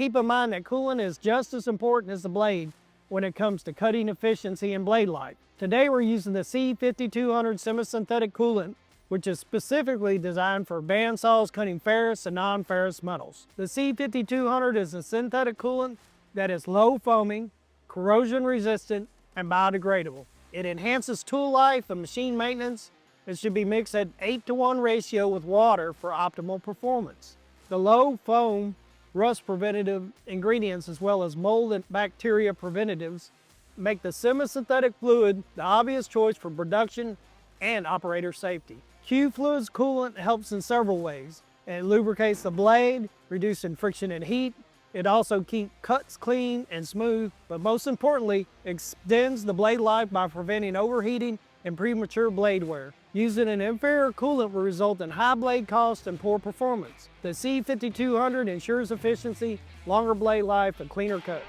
keep in mind that coolant is just as important as the blade when it comes to cutting efficiency and blade life. Today we're using the C-5200 semi-synthetic coolant, which is specifically designed for bandsaws cutting ferrous and non-ferrous metals. The C-5200 is a synthetic coolant that is low foaming, corrosion resistant, and biodegradable. It enhances tool life and machine maintenance. It should be mixed at 8:1 ratio with water for optimal performance. The low foam, rust preventative ingredients as well as mold and bacteria preventatives make the semi-synthetic fluid the obvious choice for production and operator safety. QFluids coolant helps in several ways. It lubricates the blade, reducing friction and heat. It also keeps cuts clean and smooth, but most importantly, extends the blade life by preventing overheating and premature blade wear. Using an inferior coolant will result in high blade cost and poor performance. The C-5200 ensures efficiency, longer blade life, and cleaner cuts.